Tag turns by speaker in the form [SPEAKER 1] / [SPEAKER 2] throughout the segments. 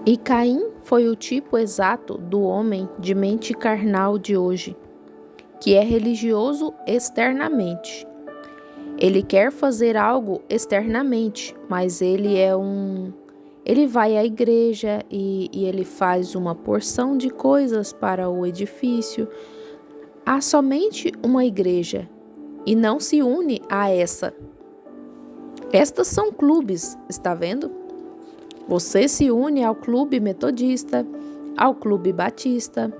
[SPEAKER 1] E Caim foi o tipo exato do homem de mente carnal de hoje, que é religioso externamente. Ele quer fazer algo externamente, mas ele vai à igreja e ele faz uma porção de coisas para o edifício. Há somente uma igreja e não se une a essa. Estas são clubes, está vendo? Você se une ao clube metodista, ao clube batista,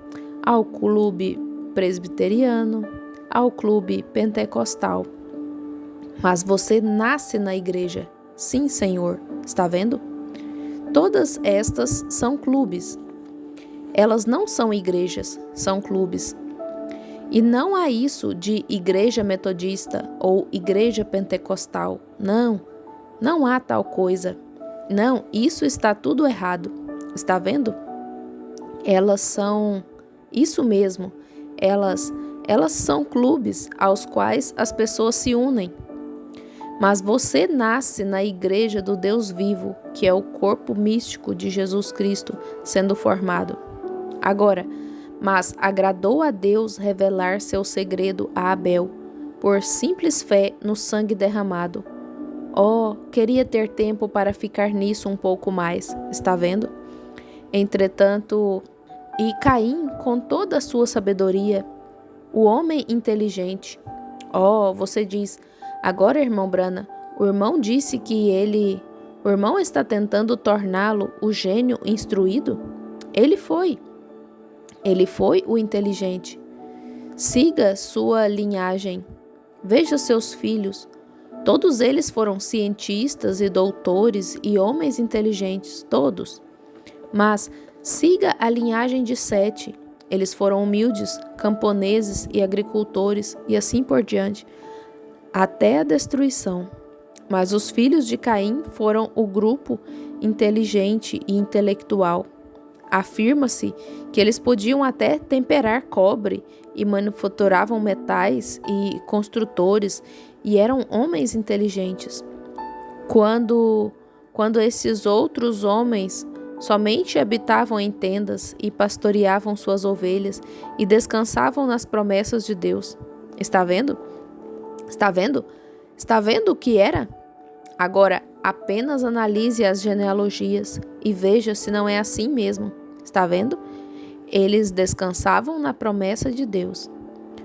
[SPEAKER 1] ao clube presbiteriano, ao clube pentecostal. Mas você nasce na igreja. Sim, Senhor. Está vendo? Todas estas são clubes. Elas não são igrejas, são clubes. E não há isso de igreja metodista ou igreja pentecostal. Não, não há tal coisa. Não, isso está tudo errado. Está vendo? Elas são isso mesmo. Elas são clubes aos quais as pessoas se unem. Mas você nasce na igreja do Deus vivo, que é o corpo místico de Jesus Cristo sendo formado. Agora, mas agradou a Deus revelar seu segredo a Abel, por simples fé no sangue derramado. Oh, queria ter tempo para ficar nisso um pouco mais, está vendo? Entretanto, e Caim, com toda a sua sabedoria, o homem inteligente. Oh, você diz, agora, irmão Brana, o irmão disse que o irmão está tentando torná-lo o gênio instruído? Ele foi o inteligente. Siga sua linhagem. Veja seus filhos. Todos eles foram cientistas e doutores e homens inteligentes, todos. Mas siga a linhagem de Sete. Eles foram humildes, camponeses e agricultores e assim por diante, até a destruição. Mas os filhos de Caim foram o grupo inteligente e intelectual. Afirma-se que eles podiam até temperar cobre e manufaturavam metais e construtores e eram homens inteligentes. Quando esses outros homens somente habitavam em tendas e pastoreavam suas ovelhas e descansavam nas promessas de Deus. Está vendo? Está vendo? Está vendo o que era? Agora, apenas analise as genealogias e veja se não é assim mesmo. Está vendo? Eles descansavam na promessa de Deus.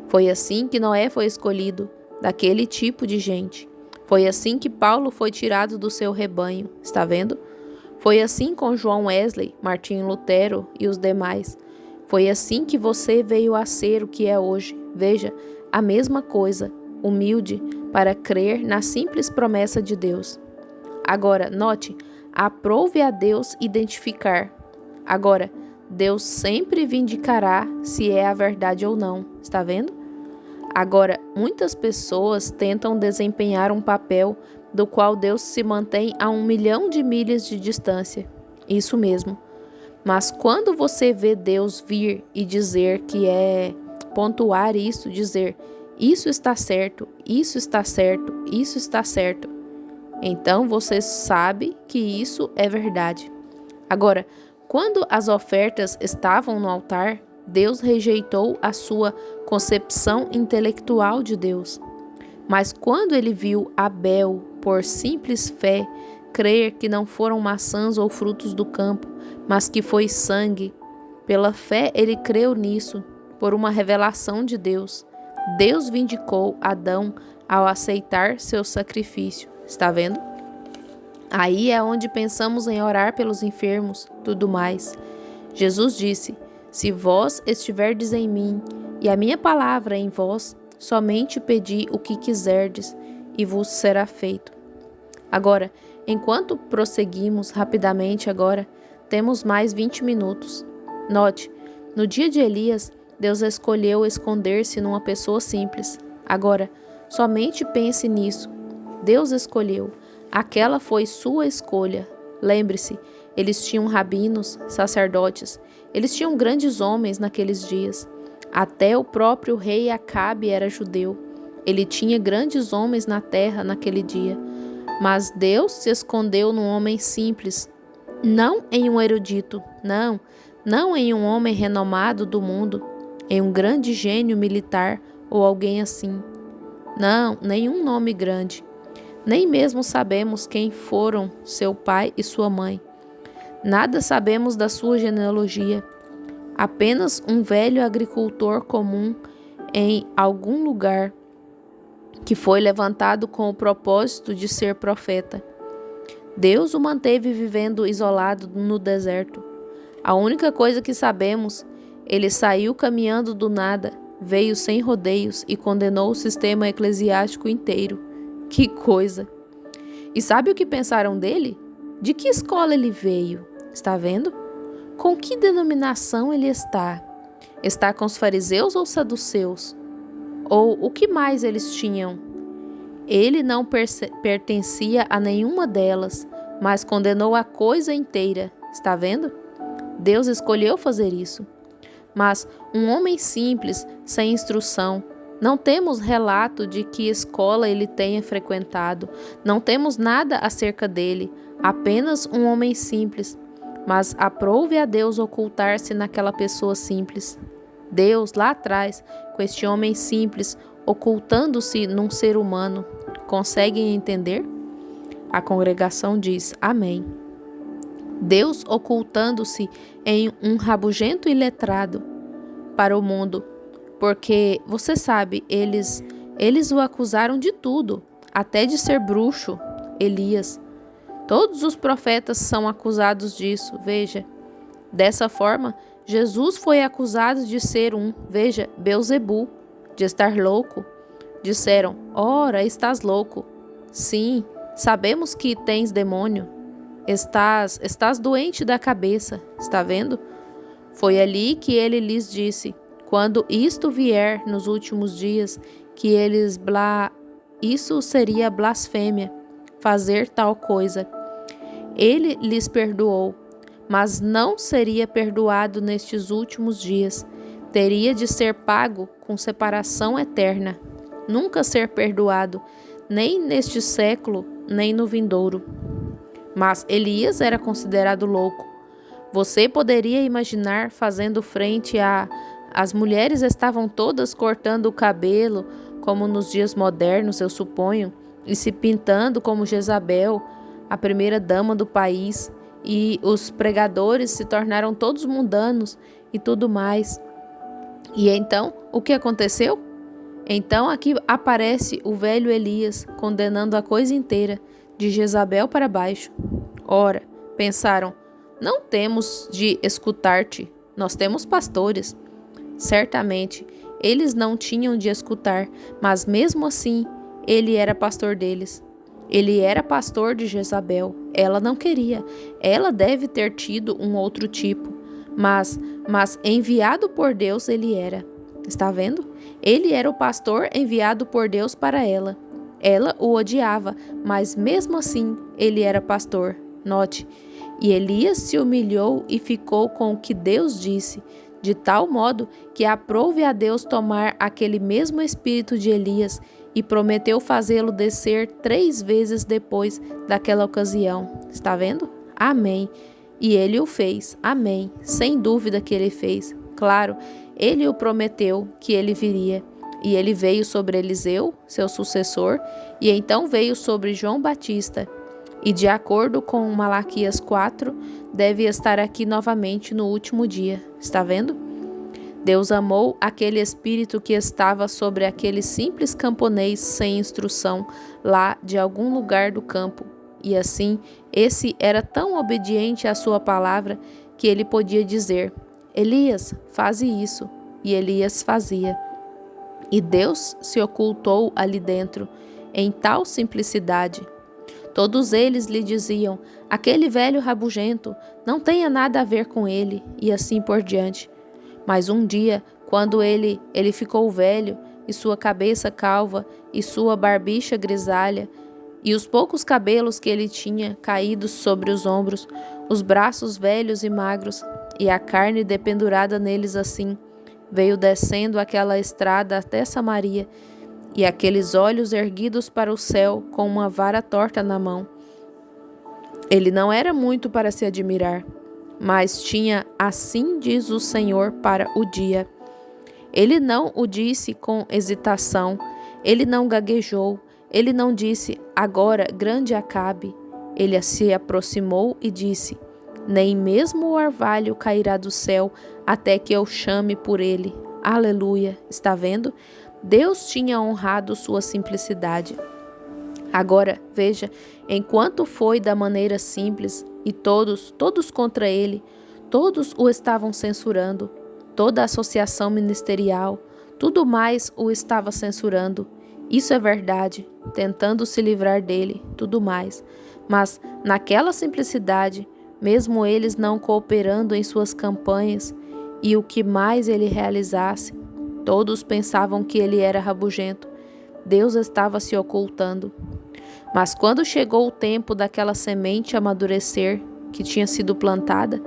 [SPEAKER 1] Foi assim que Noé foi escolhido, daquele tipo de gente. Foi assim que Paulo foi tirado do seu rebanho. Está vendo? Foi assim com João Wesley, Martinho Lutero e os demais. Foi assim que você veio a ser o que é hoje. Veja, a mesma coisa, humilde, para crer na simples promessa de Deus. Agora, note, aprove a Deus identificar. Agora, Deus sempre vindicará se é a verdade ou não. Está vendo? Agora, muitas pessoas tentam desempenhar um papel do qual Deus se mantém a 1 milhão de milhas de distância. Isso mesmo. Mas quando você vê Deus vir e dizer que pontuar isso, dizer isso está certo, isso está certo, isso está certo, então você sabe que isso é verdade. Agora, quando as ofertas estavam no altar, Deus rejeitou a sua concepção intelectual de Deus. Mas quando ele viu Abel, por simples fé, crer que não foram maçãs ou frutos do campo, mas que foi sangue, pela fé ele creu nisso, por uma revelação de Deus. Deus vindicou Adão ao aceitar seu sacrifício. Está vendo? Aí é onde pensamos em orar pelos enfermos, tudo mais. Jesus disse, se vós estiverdes em mim, e a minha palavra em vós, somente pedi o que quiserdes, e vos será feito. Agora, enquanto prosseguimos rapidamente agora, temos mais 20 minutos. Note, no dia de Elias, Deus escolheu esconder-se numa pessoa simples. Agora, somente pense nisso. Deus escolheu. Aquela foi sua escolha. Lembre-se, eles tinham rabinos, sacerdotes. Eles tinham grandes homens naqueles dias. Até o próprio rei Acabe era judeu. Ele tinha grandes homens na terra naquele dia. Mas Deus se escondeu num homem simples, Não em um erudito, não em um homem renomado do mundo, em um grande gênio militar ou alguém assim. Não, nenhum nome grande. Nem mesmo sabemos quem foram seu pai e sua mãe. Nada sabemos da sua genealogia. Apenas um velho agricultor comum em algum lugar que foi levantado com o propósito de ser profeta. Deus o manteve vivendo isolado no deserto. A única coisa que sabemos, ele saiu caminhando do nada, veio sem rodeios e condenou o sistema eclesiástico inteiro. Que coisa! E sabe o que pensaram dele? De que escola ele veio? Está vendo? Com que denominação ele está? Está com os fariseus ou saduceus? Ou o que mais eles tinham? Ele não pertencia a nenhuma delas, mas condenou a coisa inteira. Está vendo? Deus escolheu fazer isso. Mas um homem simples, sem instrução, não temos relato de que escola ele tenha frequentado, não temos nada acerca dele, apenas um homem simples. Mas aprouve a Deus ocultar-se naquela pessoa simples. Deus, lá atrás, com este homem simples, ocultando-se num ser humano. Conseguem entender? A congregação diz amém. Deus ocultando-se em um rabugento iletrado para o mundo, porque, você sabe, eles o acusaram de tudo, até de ser bruxo, Elias. Todos os profetas são acusados disso, veja. Dessa forma, Jesus foi acusado de ser veja, Beelzebu, de estar louco. Disseram, ora, estás louco. Sim, sabemos que tens demônio. Estás doente da cabeça, está vendo? Foi ali que ele lhes disse, quando isto vier nos últimos dias, que isso seria blasfêmia, fazer tal coisa. Ele lhes perdoou, mas não seria perdoado nestes últimos dias. Teria de ser pago com separação eterna. Nunca ser perdoado, nem neste século, nem no vindouro. Mas Elias era considerado louco. Você poderia imaginar fazendo frente as mulheres estavam todas cortando o cabelo, como nos dias modernos, eu suponho, e se pintando como Jezabel, a primeira dama do país, e os pregadores se tornaram todos mundanos e tudo mais. E então, o que aconteceu? Então aqui aparece o velho Elias condenando a coisa inteira, de Jezabel para baixo. Ora, pensaram, não temos de escutar-te, nós temos pastores. Certamente, eles não tinham de escutar, mas mesmo assim, ele era pastor deles. Ele era pastor de Jezabel. Ela não queria. Ela deve ter tido um outro tipo, mas enviado por Deus ele era. Está vendo? Ele era o pastor enviado por Deus para ela. Ela o odiava, mas mesmo assim ele era pastor. Note, e Elias se humilhou e ficou com o que Deus disse, de tal modo que aprouve a Deus tomar aquele mesmo espírito de Elias e prometeu fazê-lo descer 3 vezes depois daquela ocasião. Está vendo? Amém. E ele o fez. Amém. Sem dúvida que ele fez. Claro, ele o prometeu que ele viria. E ele veio sobre Eliseu, seu sucessor, e então veio sobre João Batista. E de acordo com Malaquias 4, deve estar aqui novamente no último dia. Está vendo? Deus amou aquele espírito que estava sobre aquele simples camponês sem instrução, lá de algum lugar do campo. E assim, esse era tão obediente à sua palavra que ele podia dizer, Elias, faze isso. E Elias fazia. E Deus se ocultou ali dentro, em tal simplicidade. Todos eles lhe diziam, aquele velho rabugento, não tenha nada a ver com ele, e assim por diante. Mas um dia, quando ele ficou velho, e sua cabeça calva, e sua barbicha grisalha, e os poucos cabelos que ele tinha caídos sobre os ombros, os braços velhos e magros, e a carne dependurada neles assim, veio descendo aquela estrada até Samaria, e aqueles olhos erguidos para o céu com uma vara torta na mão. Ele não era muito para se admirar, mas tinha assim diz o Senhor para o dia. Ele não o disse com hesitação, ele não gaguejou, ele não disse, agora, grande Acabe. Ele se aproximou e disse, nem mesmo o orvalho cairá do céu até que eu chame por ele. Aleluia! Está vendo? Deus tinha honrado sua simplicidade. Agora, veja, enquanto foi da maneira simples, e todos contra ele, todos o estavam censurando, toda a associação ministerial, tudo mais o estava censurando. Isso é verdade, tentando se livrar dele, tudo mais. Mas, naquela simplicidade, mesmo eles não cooperando em suas campanhas, e o que mais ele realizasse, todos pensavam que ele era rabugento. Deus estava se ocultando. Mas quando chegou o tempo daquela semente amadurecer, que tinha sido plantada,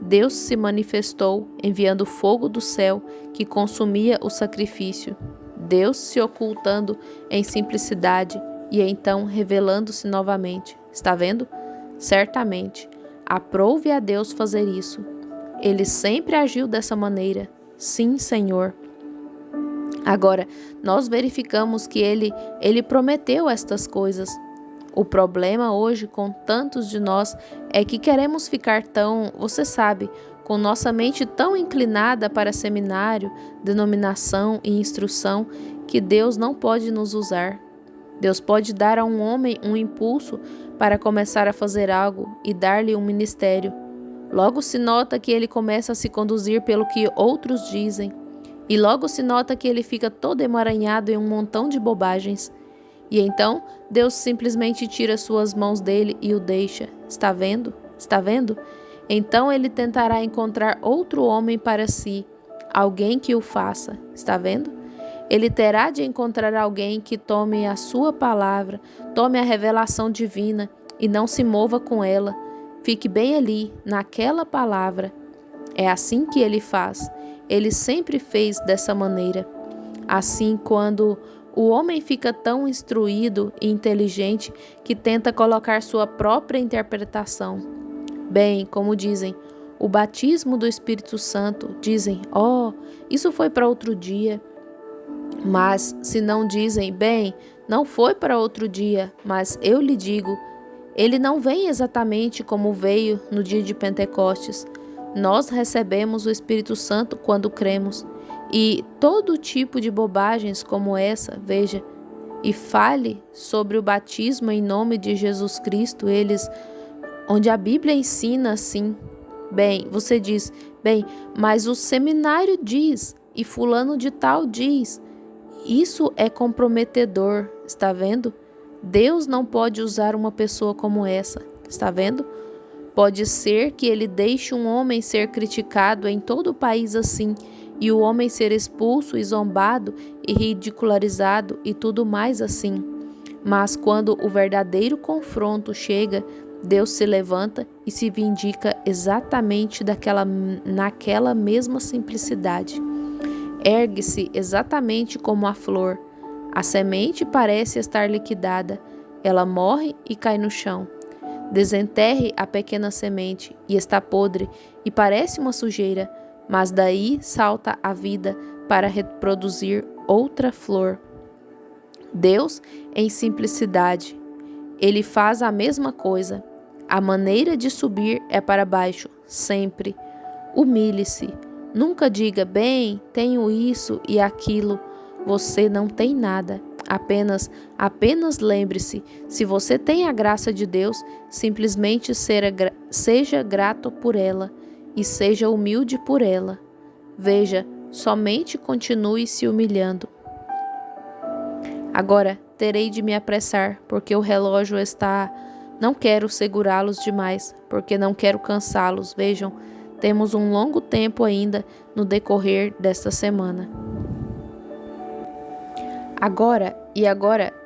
[SPEAKER 1] Deus se manifestou, enviando fogo do céu que consumia o sacrifício. Deus se ocultando em simplicidade e então revelando-se novamente. Está vendo? Certamente, aprove a Deus fazer isso. Ele sempre agiu dessa maneira. Sim, Senhor. Agora, nós verificamos que ele prometeu estas coisas. O problema hoje com tantos de nós é que queremos ficar tão, você sabe, com nossa mente tão inclinada para seminário, denominação e instrução, que Deus não pode nos usar. Deus pode dar a um homem um impulso para começar a fazer algo e dar-lhe um ministério. Logo se nota que ele começa a se conduzir pelo que outros dizem. E logo se nota que ele fica todo emaranhado em um montão de bobagens. E então, Deus simplesmente tira suas mãos dele e o deixa. Está vendo? Está vendo? Então ele tentará encontrar outro homem para si, alguém que o faça. Está vendo? Ele terá de encontrar alguém que tome a sua palavra, tome a revelação divina e não se mova com ela. Fique bem ali, naquela palavra. É assim que ele faz. Ele sempre fez dessa maneira. Assim, quando o homem fica tão instruído e inteligente que tenta colocar sua própria interpretação. Bem, como dizem, o batismo do Espírito Santo, dizem, isso foi para outro dia. Mas se não dizem, bem, não foi para outro dia, mas eu lhe digo, ele não vem exatamente como veio no dia de Pentecostes. Nós recebemos o Espírito Santo quando cremos. E todo tipo de bobagens como essa, veja, e fale sobre o batismo em nome de Jesus Cristo, onde a Bíblia ensina assim. Bem, você diz, mas o seminário diz, e fulano de tal diz. Isso é comprometedor, está vendo? Deus não pode usar uma pessoa como essa, está vendo? Pode ser que ele deixe um homem ser criticado em todo o país assim, e o homem ser expulso e zombado e ridicularizado e tudo mais assim. Mas quando o verdadeiro confronto chega, Deus se levanta e se vindica exatamente naquela mesma simplicidade. Ergue-se exatamente como a flor. A semente parece estar liquidada. Ela morre e cai no chão. Desenterre a pequena semente e está podre e parece uma sujeira, mas daí salta a vida para reproduzir outra flor. Deus, em simplicidade, ele faz a mesma coisa. A maneira de subir é para baixo, sempre. Humilhe-se. Nunca diga, bem, tenho isso e aquilo. Você não tem nada. Apenas lembre-se, se você tem a graça de Deus, simplesmente seja grato por ela e seja humilde por ela. Veja, somente continue se humilhando. Agora, terei de me apressar, porque o relógio está... Não quero segurá-los demais, porque não quero cansá-los. Vejam, temos um longo tempo ainda no decorrer desta semana. Agora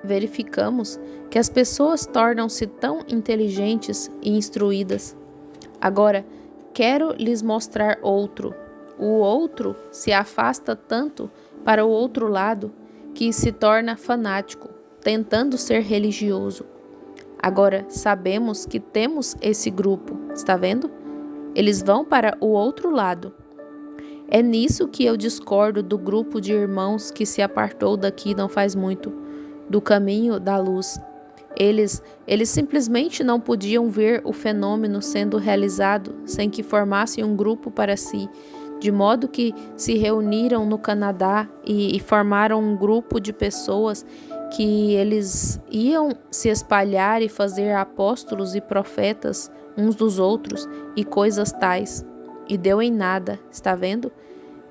[SPEAKER 1] verificamos que as pessoas tornam-se tão inteligentes e instruídas. Agora, quero lhes mostrar outro. O outro se afasta tanto para o outro lado que se torna fanático, tentando ser religioso. Agora, sabemos que temos esse grupo, está vendo? Eles vão para o outro lado. É nisso que eu discordo do grupo de irmãos que se apartou daqui não faz muito, do caminho da luz. Eles simplesmente não podiam ver o fenômeno sendo realizado sem que formassem um grupo para si, de modo que se reuniram no Canadá e formaram um grupo de pessoas que eles iam se espalhar e fazer apóstolos e profetas uns dos outros e coisas tais. E deu em nada, está vendo?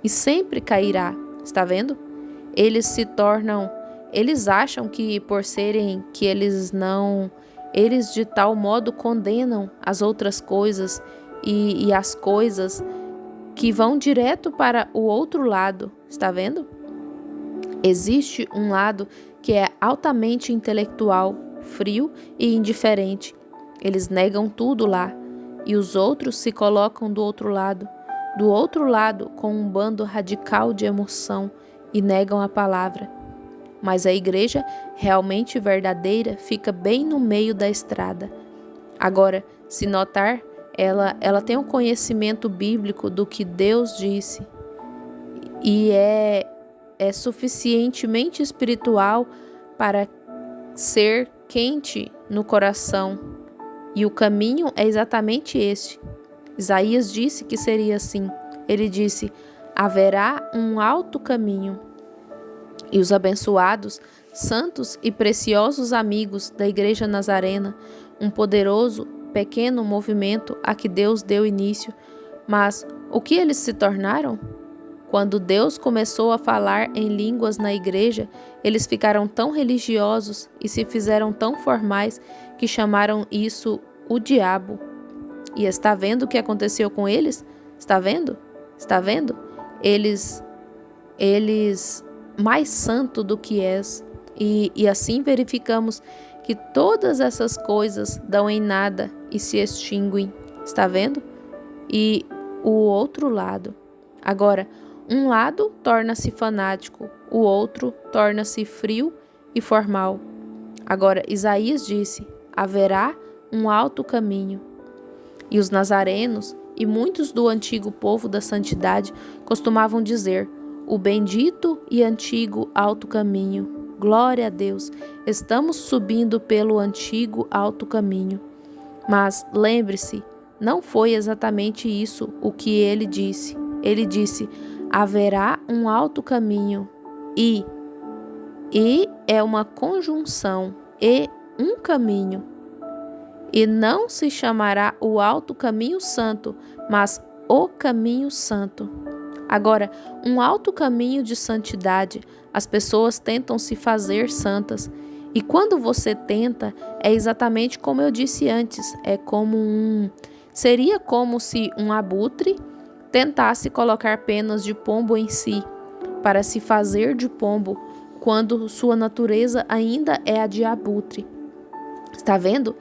[SPEAKER 1] E sempre cairá, está vendo? Eles acham que por serem que eles de tal modo condenam as outras coisas e as coisas que vão direto para o outro lado, está vendo? Existe um lado que é altamente intelectual, frio e indiferente. Eles negam tudo lá, e os outros se colocam do outro lado com um bando radical de emoção e negam a palavra. Mas a igreja realmente verdadeira fica bem no meio da estrada. Agora, se notar, ela tem um conhecimento bíblico do que Deus disse e é suficientemente espiritual para ser quente no coração. E o caminho é exatamente este. Isaías disse que seria assim. Ele disse: haverá um alto caminho. E os abençoados, santos e preciosos amigos da Igreja Nazarena, um poderoso, pequeno movimento a que Deus deu início. Mas o que eles se tornaram? Quando Deus começou a falar em línguas na igreja, eles ficaram tão religiosos e se fizeram tão formais que chamaram isso o diabo. E está vendo o que aconteceu com eles? Está vendo? Está vendo? Eles mais santo do que és. E assim verificamos que todas essas coisas dão em nada e se extinguem. Está vendo? E o outro lado. Agora, um lado torna-se fanático, o outro torna-se frio e formal. Agora, Isaías disse: haverá um alto caminho. E os nazarenos e muitos do antigo povo da santidade costumavam dizer: o bendito e antigo alto caminho. Glória a Deus, estamos subindo pelo antigo alto caminho. Mas lembre-se, não foi exatamente isso o que ele disse. Ele disse: haverá um alto caminho e é uma conjunção e um caminho. E não se chamará o alto caminho santo, mas o caminho santo. Agora, um alto caminho de santidade, as pessoas tentam se fazer santas. E quando você tenta, é exatamente como eu disse antes, seria como se um abutre tentasse colocar penas de pombo em si, para se fazer de pombo, quando sua natureza ainda é a de abutre. Está vendo?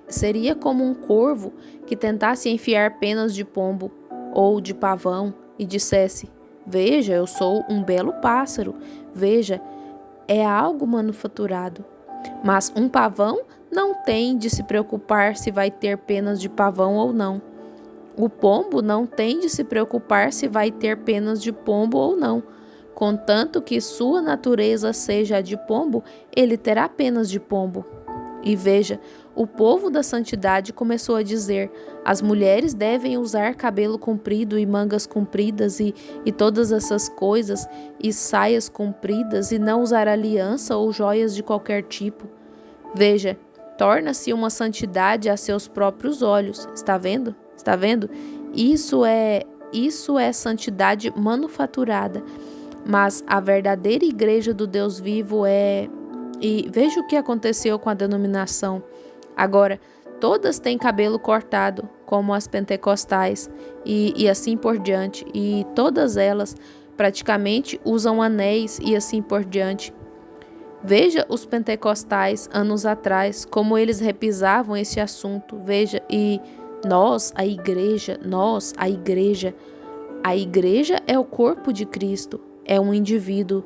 [SPEAKER 1] Seria como um corvo que tentasse enfiar penas de pombo ou de pavão e dissesse: veja, eu sou um belo pássaro, veja, é algo manufaturado. Mas um pavão não tem de se preocupar se vai ter penas de pavão ou não. O pombo não tem de se preocupar se vai ter penas de pombo ou não. Contanto que sua natureza seja a de pombo, ele terá penas de pombo. E veja, o povo da santidade começou a dizer: as mulheres devem usar cabelo comprido e mangas compridas e todas essas coisas, e saias compridas, e não usar aliança ou joias de qualquer tipo. Veja, torna-se uma santidade a seus próprios olhos. Está vendo? Está vendo? Isso é santidade manufaturada. Mas a verdadeira igreja do Deus vivo E veja o que aconteceu com a denominação. Agora, todas têm cabelo cortado, como as pentecostais, e assim por diante. E todas elas praticamente usam anéis e assim por diante. Veja os pentecostais anos atrás, como eles repisavam esse assunto. Veja, e nós, a igreja. A igreja é o corpo de Cristo, é um indivíduo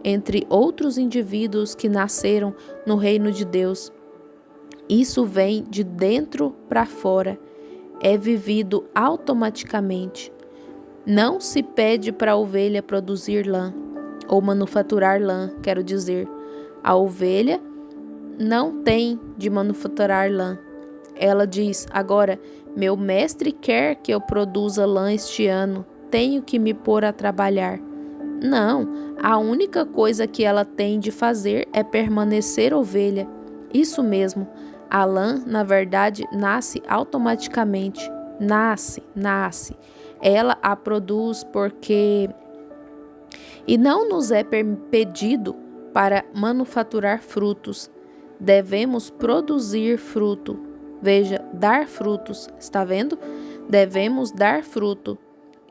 [SPEAKER 1] entre outros indivíduos que nasceram no reino de Deus. Isso vem de dentro para fora, é vivido automaticamente. Não se pede para a ovelha produzir lã, ou manufaturar lã, quero dizer. A ovelha não tem de manufaturar lã. Ela diz: agora, meu mestre quer que eu produza lã este ano, tenho que me pôr a trabalhar. Não, a única coisa que ela tem de fazer é permanecer ovelha. Isso mesmo, a lã, na verdade, nasce automaticamente. Nasce. Ela a produz porque... E não nos é pedido para manufaturar frutos. Devemos produzir fruto. Veja, dar frutos, está vendo? Devemos dar fruto.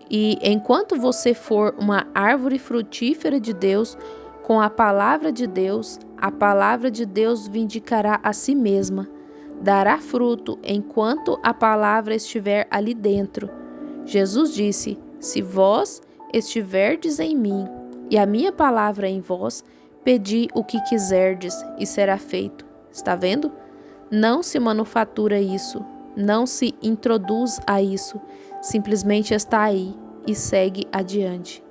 [SPEAKER 1] E enquanto você for uma árvore frutífera de Deus, com a palavra de Deus vindicará a si mesma. Dará fruto enquanto a palavra estiver ali dentro. Jesus disse: se vós estiverdes em mim e a minha palavra em vós, pedi o que quiserdes e será feito. Está vendo? Não se manufatura isso, não se introduz a isso, simplesmente está aí e segue adiante.